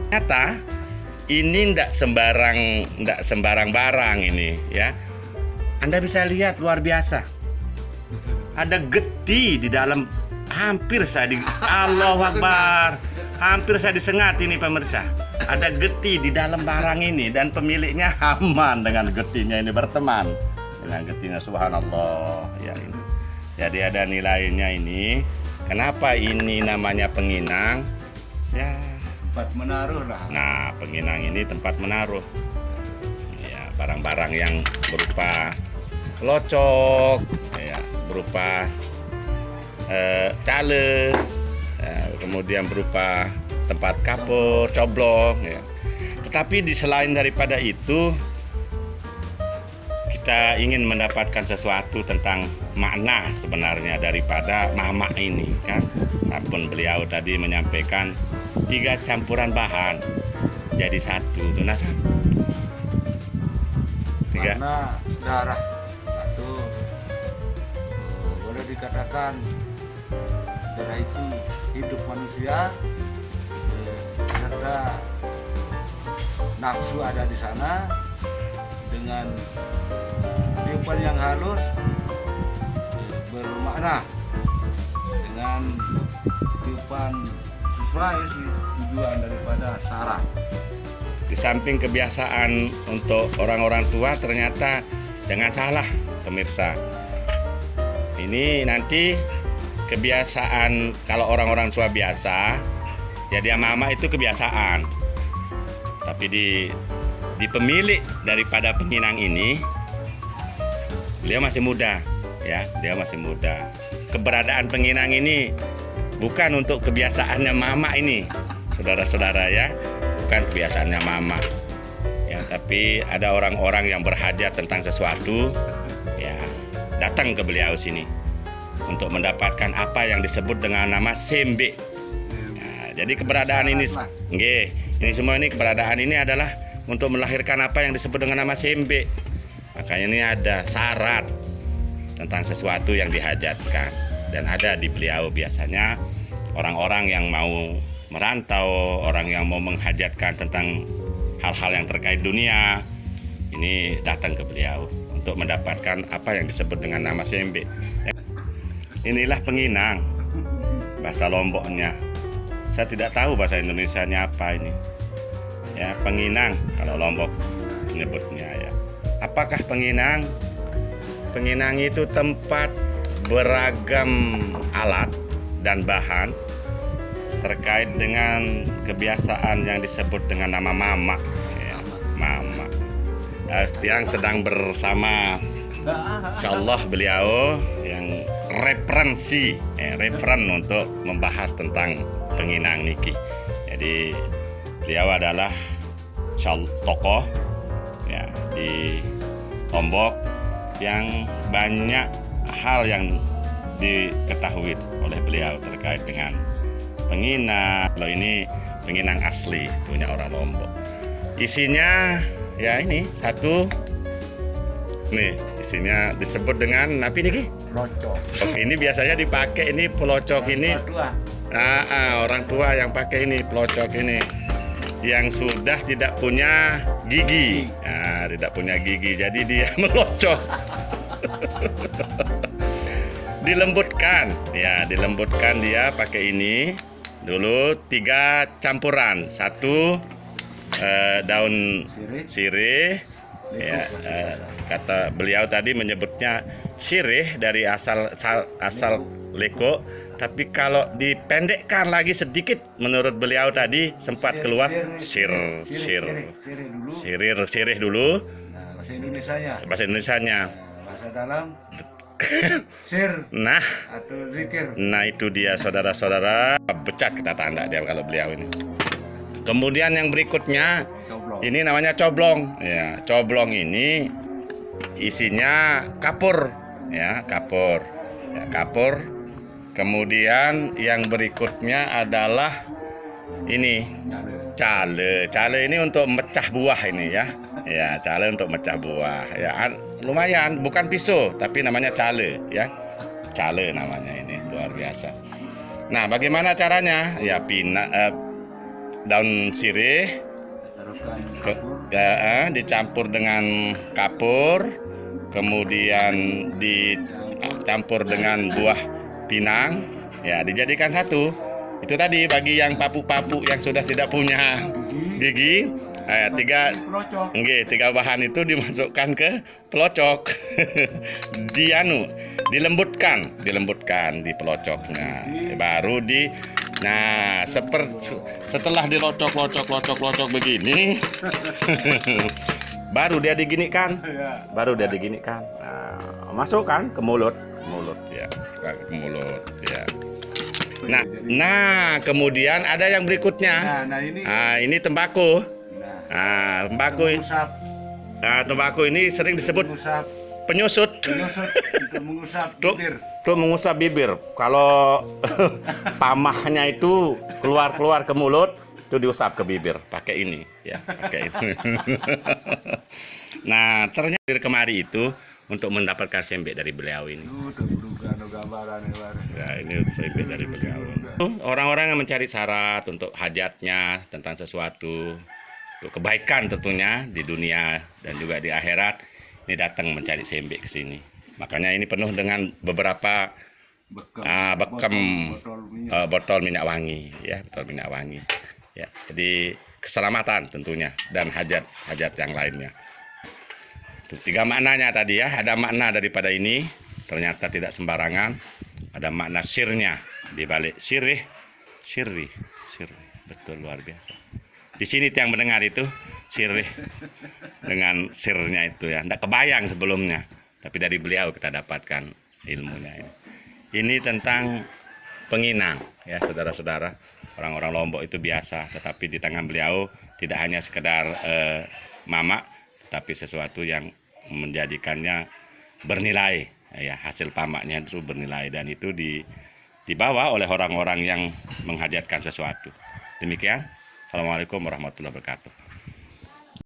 Ternyata ini ndak sembarang barang ini ya. Anda bisa lihat luar biasa. Ada geti di dalam, hampir saya Allahu Akbar. Hampir saya disengat ini pemirsa. Ada geti di dalam barang ini dan pemiliknya aman dengan getinya ini, berteman dengan getinya, subhanallah ya ini. Jadi ada nilainya ini. Kenapa ini namanya penginang? Ya, tempat menaruh lah. nah, penginang ini tempat menaruh ya barang-barang yang berupa locok, ya, berupa cale, ya, kemudian berupa tempat kapur, coblong. Ya. Tetapi di selain daripada itu, kita ingin mendapatkan sesuatu tentang makna sebenarnya daripada mama ini kan. Sampun beliau tadi menyampaikan 3 campuran bahan jadi satu. Tunasan. 3. Karena darah satu, boleh dikatakan darah itu hidup manusia, serta nafsu ada di sana dengan tiupan yang halus, bermakna dengan tiupan sesuai tujuan daripada saraf. Di samping kebiasaan untuk orang-orang tua, ternyata jangan salah pemirsa. Ini nanti kebiasaan kalau orang-orang tua biasa, ya dia mama itu kebiasaan. Tapi di pemilik daripada penginang ini, beliau masih muda, ya, dia masih muda. Keberadaan penginang ini bukan untuk kebiasaannya mama ini, saudara-saudara ya, bukan kebiasaannya mama. Ya, tapi ada orang-orang yang berhajat tentang sesuatu, ya, datang ke beliau sini untuk mendapatkan apa yang disebut dengan nama sembe. Ya, jadi keberadaan ini, nggih, ini semua ini keberadaan ini adalah untuk melahirkan apa yang disebut dengan nama sembe. Makanya ini ada syarat tentang sesuatu yang dihajatkan, dan ada di beliau biasanya orang-orang yang mau merantau, orang yang mau menghajatkan tentang hal-hal yang terkait dunia, ini datang ke beliau untuk mendapatkan apa yang disebut dengan nama sembe. Inilah penginang, bahasa Lomboknya. Saya tidak tahu bahasa Indonesianya apa ini. Ya, penginang kalau Lombok menyebutnya ya. Apakah penginang? Penginang itu tempat beragam alat dan bahan terkait dengan kebiasaan yang disebut dengan nama mama, ya, mama. Yang sedang bersama, insyaallah beliau yang referen untuk membahas tentang penginang niki. Jadi beliau adalah tokoh ya di Lombok yang banyak hal yang diketahui oleh beliau terkait dengan penginang. Kalau ini penginang asli punya orang Lombok. Isinya ya ini satu. Nih, isinya disebut dengan napi niki? Pelocok. Oke, ini biasanya dipakai ini pelocok ini. Orang tua yang pakai ini pelocok ini. Yang sudah tidak punya gigi. Nah, tidak punya gigi, jadi dia melocok. Dilembutkan, ya, dilembutkan dia pakai ini dulu 3 campuran, 1 daun sirih, ya, kata beliau tadi menyebutnya sirih dari asal leko, tapi kalau dipendekkan lagi sedikit menurut beliau tadi sempat keluar sirih dulu. Nah, bahasa Indonesianya. Bahasa Indonesianya. Bahasa dalam sir. Nah, Atau zikir. nah itu dia saudara-saudara, becat kita tanda dia kalau beliau ini. Kemudian yang berikutnya Coblong. ini namanya coblong. Ya, coblong ini isinya kapur, ya, kapur. Ya, kapur. Kemudian yang berikutnya adalah ini cale. Cale ini untuk mecah buah ini ya. Ya, cale untuk mecah buah. Ya, lumayan, bukan pisau tapi namanya cale ya. Cale namanya ini, luar biasa. Nah, bagaimana caranya? Ya daun sirih, taruhkan ke- kapur, dicampur dengan kapur, kemudian dicampur dengan buah pinang, ya dijadikan satu. Itu tadi bagi yang papu-papu yang sudah tidak punya gigi, tiga bahan itu dimasukkan ke pelocok. Dilembutkan di pelocoknya. Baru setelah dilocok begini, baru dia diginikan. Masukkan ke mulut ya, ke mulut ya. Nah, kemudian ada yang berikutnya. Ini tembakau. Tembakau ini sering disebut penyusut. Untuk mengusap bibir. Kalau pamahnya itu keluar ke mulut, itu diusap ke bibir pakai ini ya, pakai itu. Nah, ternyata kemari itu untuk mendapatkan sembek dari beliau ini. Ya, ini sembek dari beliau. Orang-orang yang mencari syarat untuk hajatnya tentang sesuatu, untuk kebaikan tentunya di dunia dan juga di akhirat, ini datang mencari sembek ke sini. Makanya ini penuh dengan beberapa botol minyak wangi ya, ya. Jadi keselamatan tentunya dan hajat yang lainnya. Itu 3 maknanya tadi ya. Ada makna daripada ini, ternyata tidak sembarangan. Ada makna sirnya di balik sirih, betul luar biasa. Di sini yang mendengar itu sirih dengan sirnya itu ya, tidak kebayang sebelumnya, tapi dari beliau kita dapatkan ilmunya. Ini tentang penginang ya, saudara-saudara. Orang-orang Lombok itu biasa, tetapi di tangan beliau tidak hanya sekedar mamak, tapi sesuatu yang menjadikannya bernilai ya, hasil pamaknya itu bernilai, dan itu dibawa oleh orang-orang yang menghajatkan sesuatu. Demikian. Assalamualaikum warahmatullahi wabarakatuh.